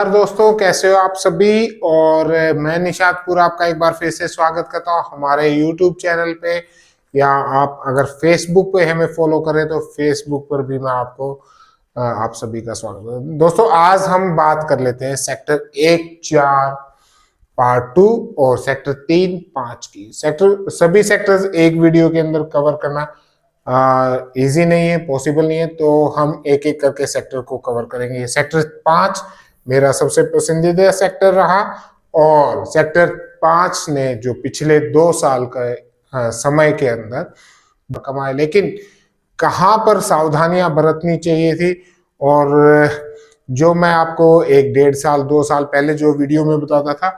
नमस्कार दोस्तों, कैसे हो आप सभी। और मैं निशातपुर आपका एक बार फिर से स्वागत करता हूँ हमारे YouTube चैनल पे, या आप अगर Facebook पे हमें फॉलो करें तो Facebook पर भी मैं आपको आप सभी का स्वागत करता हूँ। दोस्तों, आज हम बात कर लेते हैं सेक्टर 1-4 पार्ट 2 और सेक्टर 3-5 की। सभी सेक्टर्स एक वीडियो के अंदर कवर करना इजी नहीं है, पॉसिबल नहीं है, तो हम एक एक करके सेक्टर को कवर करेंगे। सेक्टर 5 मेरा सबसे पसंदीदा सेक्टर रहा, और सेक्टर 5 ने जो पिछले 2 साल का समय के अंदर कमाए, लेकिन कहाँ पर सावधानियां बरतनी चाहिए थी, और जो मैं आपको 1-1.5 साल 2 साल पहले जो वीडियो में बताता था,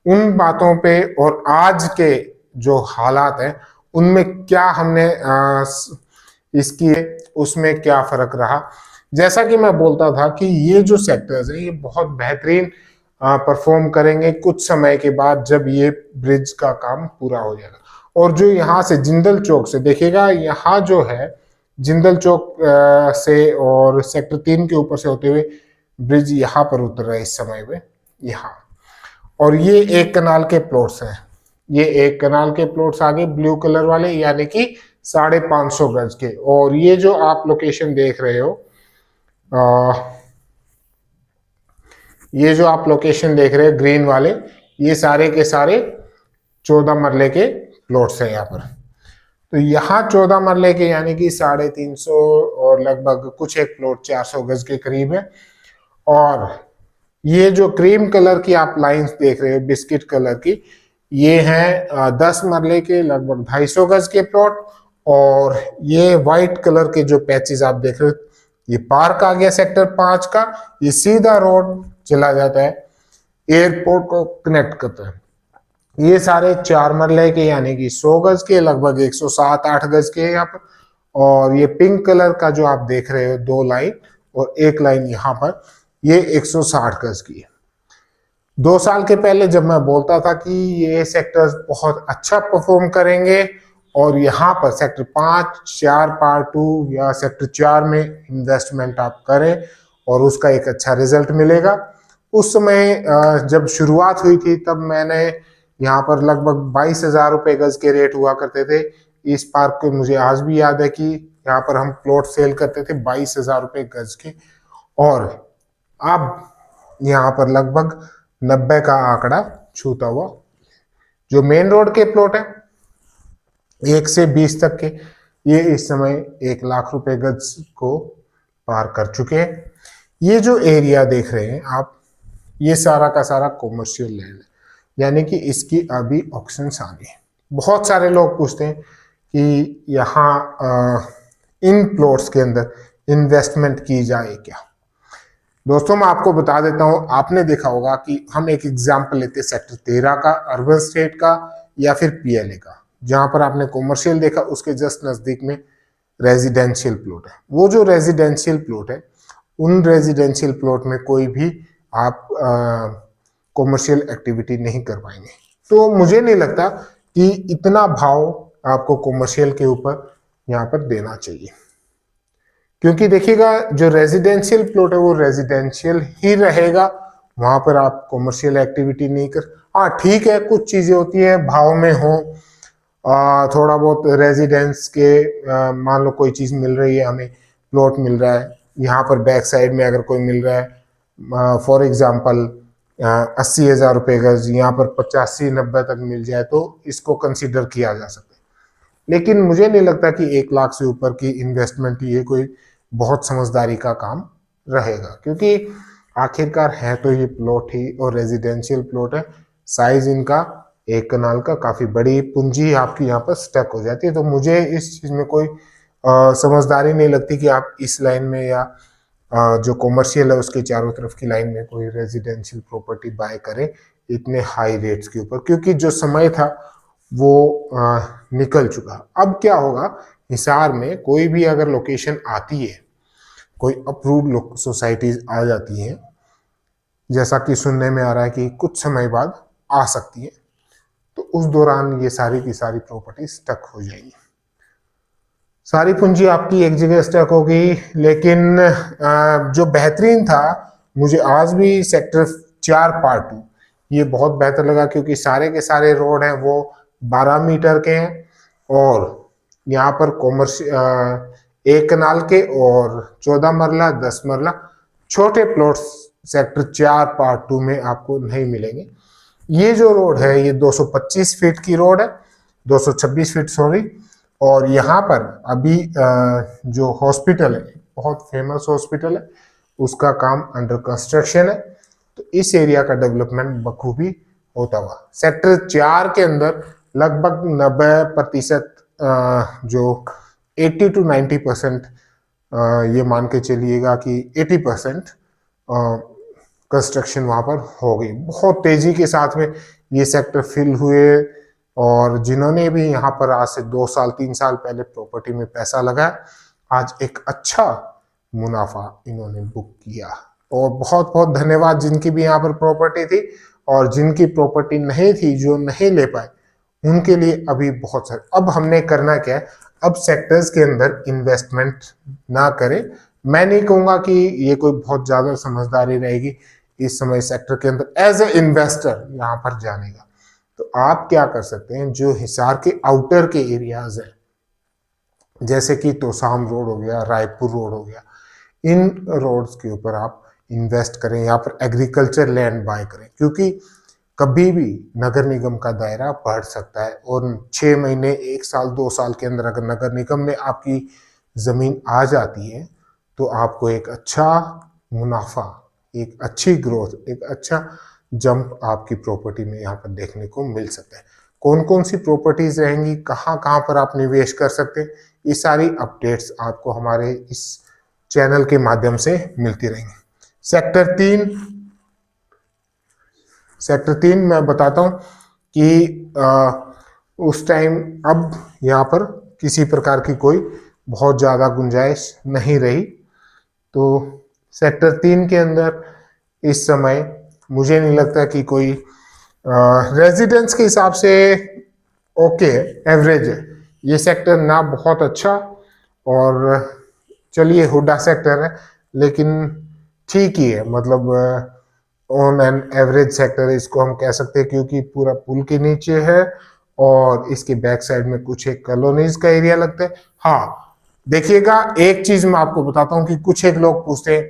उन बातों पे और आज के जो हालात हैं उनमें क्या हमने इसकी उसमें क्या फर्क रहा। जैसा कि मैं बोलता था कि ये जो सेक्टर्स हैं ये बहुत बेहतरीन परफॉर्म करेंगे कुछ समय के बाद, जब ये ब्रिज का काम पूरा हो जाएगा। और जो यहाँ से जिंदल चौक से देखिएगा, यहाँ जो है जिंदल चौक से और सेक्टर 3 के ऊपर से होते हुए ब्रिज यहाँ पर उतर रहा है इस समय में यहाँ। और ये एक कनाल के प्लॉट्स हैं, ये एक कनाल के प्लॉट्स आगे ब्लू कलर वाले, यानी कि 550 गज के। और ये जो आप लोकेशन देख रहे हो, ये जो आप लोकेशन देख रहे हैं ग्रीन वाले, ये सारे के सारे 14 मरले के प्लॉट्स हैं यहाँ पर। तो यहाँ 14 मरले के यानी कि 350 और लगभग कुछ एक प्लॉट 400 गज के करीब है। और ये जो क्रीम कलर की आप लाइंस देख रहे हो, बिस्किट कलर की, ये हैं 10 मरले के लगभग 250 गज के प्लॉट। और ये व्हाइट कलर के जो पैचेस आप देख रहे हो, ये पार्क आ गया सेक्टर 5 का। ये सीधा रोड चला जाता है, एयरपोर्ट को कनेक्ट करता है। ये सारे 4 मरले के यानी कि 100 गज के, लगभग 107-8 गज के यहाँ पर। और ये पिंक कलर का जो आप देख रहे हो 2 लाइन और 1 लाइन यहाँ पर, ये 160 गज की है। 2 साल के पहले जब मैं बोलता था कि ये सेक्टर्स बहुत अच्छा परफॉर्म करेंगे और यहाँ पर सेक्टर 5-4 पार्ट 2 या सेक्टर 4 में इन्वेस्टमेंट आप करें और उसका एक अच्छा रिजल्ट मिलेगा, उस समय जब शुरुआत हुई थी तब मैंने यहाँ पर लगभग 22,000 रुपये गज के रेट हुआ करते थे। इस पार्क को मुझे आज भी याद है कि यहाँ पर हम प्लॉट सेल करते थे 22,000 रुपये गज के, और अब यहाँ पर लगभग 90 का आंकड़ा छूता हुआ। जो मेन रोड के प्लॉट है 1 से 20 तक के, ये इस समय 1 लाख रुपए गज को पार कर चुके हैं। ये जो एरिया देख रहे हैं आप, ये सारा का सारा कॉमर्शियल लैंड है, यानी कि इसकी अभी ऑक्शंस आने हैं। बहुत सारे लोग पूछते हैं कि यहाँ इन प्लॉट्स के अंदर इन्वेस्टमेंट की जाए क्या। दोस्तों, मैं आपको बता देता हूँ, आपने देखा होगा कि हम एक एग्जाम्पल लेते हैं सेक्टर 13 का, अर्बन स्टेट का, या फिर PLA का। जहां पर आपने कॉमर्शियल देखा, उसके जस्ट नजदीक में रेजिडेंशियल प्लॉट है। वो जो रेजिडेंशियल प्लॉट है, उन रेजिडेंशियल प्लॉट में कोई भी आप कॉमर्शियल एक्टिविटी नहीं कर पाएंगे। तो मुझे नहीं लगता कि इतना भाव आपको कॉमर्शियल के ऊपर यहाँ पर देना चाहिए, क्योंकि देखिएगा जो रेजिडेंशियल प्लॉट है वो रेजिडेंशियल ही रहेगा, वहां पर आप कॉमर्शियल एक्टिविटी नहीं कर। हाँ ठीक है, कुछ चीजें होती है भाव में हो, थोड़ा बहुत रेजिडेंस के मान लो कोई चीज मिल रही है, हमें प्लॉट मिल रहा है यहाँ पर बैक साइड में, अगर कोई मिल रहा है फॉर एग्जांपल 80,000 रुपये गज, यहाँ पर 85-90 तक मिल जाए तो इसको कंसीडर किया जा सकता है। लेकिन मुझे नहीं लगता कि 1 लाख से ऊपर की इन्वेस्टमेंट ये कोई बहुत समझदारी का काम रहेगा, क्योंकि आखिरकार है तो ये प्लॉट ही और रेजिडेंशियल प्लॉट है। साइज इनका 1 कनाल का, काफी बड़ी पूंजी आपकी यहाँ पर स्टक हो जाती है। तो मुझे इस चीज में कोई समझदारी नहीं लगती कि आप इस लाइन में या जो कॉमर्शियल है उसके चारों तरफ की लाइन में कोई रेजिडेंशियल प्रॉपर्टी बाय करें इतने हाई रेट्स के ऊपर, क्योंकि जो समय था वो निकल चुका। अब क्या होगा, हिसार में कोई भी अगर लोकेशन आती है, कोई अप्रूव्ड सोसाइटीज आ जाती हैं, जैसा कि सुनने में आ रहा है कि कुछ समय बाद आ सकती है, तो उस दौरान ये सारी की सारी प्रॉपर्टी स्टक हो जाएंगी। सारी पूंजी आपकी एक जगह स्टक होगी। लेकिन जो बेहतरीन था मुझे आज भी सेक्टर 4 पार्ट 2 ये बहुत बेहतर लगा, क्योंकि सारे के सारे रोड हैं वो 12 मीटर के हैं, और यहाँ पर एक कनाल के और 14 मरला 10 मरला छोटे प्लॉट्स सेक्टर 4 पार्ट 2 में आपको नहीं मिलेंगे। ये जो रोड है ये 225 फीट की रोड है, 226 फीट सॉरी। और यहाँ पर अभी जो हॉस्पिटल है, बहुत फेमस हॉस्पिटल है, उसका काम अंडर कंस्ट्रक्शन है। तो इस एरिया का डेवलपमेंट बखूबी होता हुआ सेक्टर 4 के अंदर लगभग 90% जो 80 to 90% ये मान के चलिएगा कि 80% कंस्ट्रक्शन वहाँ पर हो गई। बहुत तेजी के साथ में ये सेक्टर फिल हुए, और जिन्होंने भी यहाँ पर आज से 2 साल 3 साल पहले प्रॉपर्टी में पैसा लगाया, आज एक अच्छा मुनाफा इन्होंने बुक किया। और बहुत बहुत धन्यवाद जिनकी भी यहाँ पर प्रॉपर्टी थी, और जिनकी प्रॉपर्टी नहीं थी, जो नहीं ले पाए, उनके लिए अभी बहुत सारे। अब हमने करना क्या है, अब सेक्टर्स के अंदर इन्वेस्टमेंट ना करें। मैं नहीं कहूँगा कि ये कोई बहुत ज़्यादा समझदारी रहेगी इस समय सेक्टर के अंदर एज ए इन्वेस्टर यहाँ पर जाने का। तो आप क्या कर सकते हैं, जो हिसार के आउटर के एरियाज हैं, जैसे कि तोसाम रोड हो गया, रायपुर रोड हो गया, इन रोड्स के ऊपर आप इन्वेस्ट करें, यहाँ पर एग्रीकल्चर लैंड बाय करें, क्योंकि कभी भी नगर निगम का दायरा बढ़ सकता है, और 6 महीने 1 साल 2 साल के अंदर अगर नगर निगम में आपकी ज़मीन आ जाती है तो आपको एक अच्छा मुनाफा, एक अच्छी ग्रोथ, एक अच्छा जंप आपकी प्रॉपर्टी में यहाँ पर देखने को मिल सकता है। कौन कौन सी प्रॉपर्टीज रहेंगी, कहाँ कहाँ पर आप निवेश कर सकते हैं, ये सारी अपडेट्स आपको हमारे इस चैनल के माध्यम से मिलती रहेंगी। सेक्टर 3 मैं बताता हूँ कि उस टाइम अब यहाँ पर किसी प्रकार की कोई बहुत ज़्यादा गुंजाइश नहीं रही। तो सेक्टर 3 के अंदर इस समय मुझे नहीं लगता कि कोई रेजिडेंस के हिसाब से ओके एवरेज है ये सेक्टर, ना बहुत अच्छा, और चलिए हुडा सेक्टर है लेकिन ठीक ही है, मतलब ऑन एन एवरेज सेक्टर इसको हम कह सकते हैं, क्योंकि पूरा पुल के नीचे है और इसके बैक साइड में कुछ एक कॉलोनीज का एरिया लगता है। हाँ देखिएगा, एक चीज मैं आपको बताता हूँ कि कुछ एक लोग पूछते हैं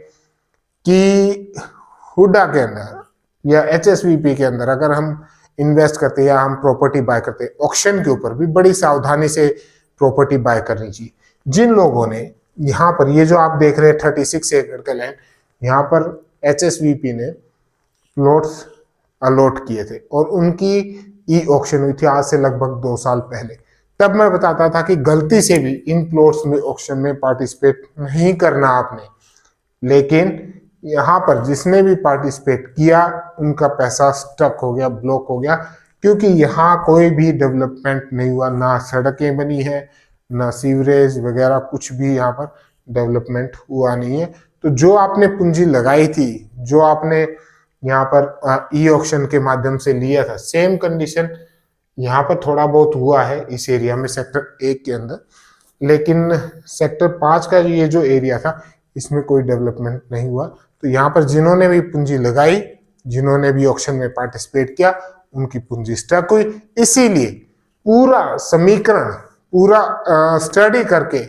कि हुडा के अंदर या HSVP के अंदर अगर हम इन्वेस्ट करते हैं या हम प्रॉपर्टी बाय करते हैं, ऑक्शन के ऊपर भी बड़ी सावधानी से प्रॉपर्टी बाय करनी चाहिए। जिन लोगों ने यहाँ पर ये जो आप देख रहे हैं 36 एकड़ का लैंड, यहाँ पर HSVP ने प्लॉट्स अलॉट किए थे और उनकी ई ऑक्शन हुई थी आज से लगभग 2 साल पहले। तब मैं बताता था कि गलती से भी इन प्लॉट्स में ऑक्शन में पार्टिसिपेट नहीं करना आपने, लेकिन यहाँ पर जिसने भी पार्टिसिपेट किया उनका पैसा स्टक हो गया, ब्लॉक हो गया, क्योंकि यहाँ कोई भी डेवलपमेंट नहीं हुआ, ना सड़कें बनी है, ना सीवरेज वगैरह कुछ भी यहाँ पर डेवलपमेंट हुआ नहीं है। तो जो आपने पूंजी लगाई थी, जो आपने यहाँ पर ई ऑक्शन के माध्यम से लिया था, सेम कंडीशन यहाँ पर थोड़ा बहुत हुआ है इस एरिया में सेक्टर 1 के अंदर, लेकिन सेक्टर 5 का ये जो एरिया था इसमें कोई डेवलपमेंट नहीं हुआ। तो यहाँ पर जिन्होंने भी पूंजी लगाई, जिन्होंने भी ऑक्शन में पार्टिसिपेट किया, उनकी पूंजी स्टक हुई। इसीलिए पूरा समीकरण, पूरा स्टडी करके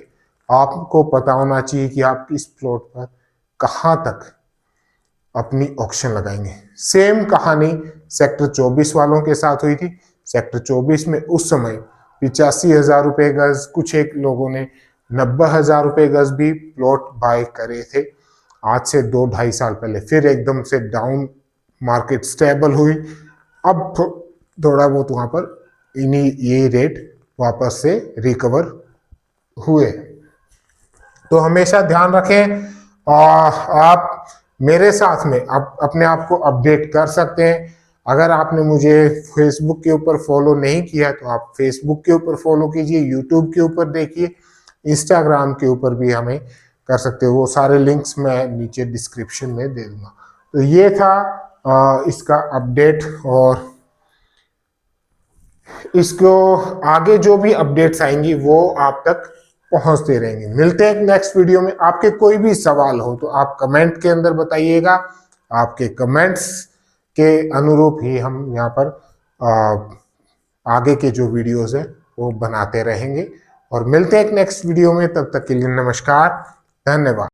आपको पता होना चाहिए कि आप किस प्लॉट पर कहाँ तक अपनी ऑक्शन लगाएंगे। सेम कहानी सेक्टर 24 वालों के साथ हुई थी। सेक्टर 24 में उस समय 85,000 रुपये गज, कुछ एक लोगों ने 90,000 रुपये गज भी प्लॉट बाय करे थे आज से 2-2.5 साल पहले। फिर एकदम से डाउन मार्केट स्टेबल हुई, अब थोड़ा बहुत वहां पर इन्हीं ये रेट वापस से रिकवर हुए। तो हमेशा ध्यान रखें, आप मेरे साथ में आप अपने आप को अपडेट कर सकते हैं। अगर आपने मुझे फेसबुक के ऊपर फॉलो नहीं किया तो आप फेसबुक के ऊपर फॉलो कीजिए, यूट्यूब के ऊपर देखिए, इंस्टाग्राम के ऊपर भी हमें कर सकते हो। वो सारे लिंक्स मैं नीचे डिस्क्रिप्शन में दे दूंगा। तो ये था इसका अपडेट, और इसको आगे जो भी अपडेट्स आएंगी वो आप तक पहुंचते रहेंगे। मिलते हैं नेक्स्ट वीडियो में। आपके कोई भी सवाल हो तो आप कमेंट के अंदर बताइएगा, आपके कमेंट्स के अनुरूप ही हम यहाँ पर आगे के जो वीडियोस है वो बनाते रहेंगे। और मिलते हैं एक नेक्स्ट वीडियो में, तब तक के लिए नमस्कार, धन्यवाद।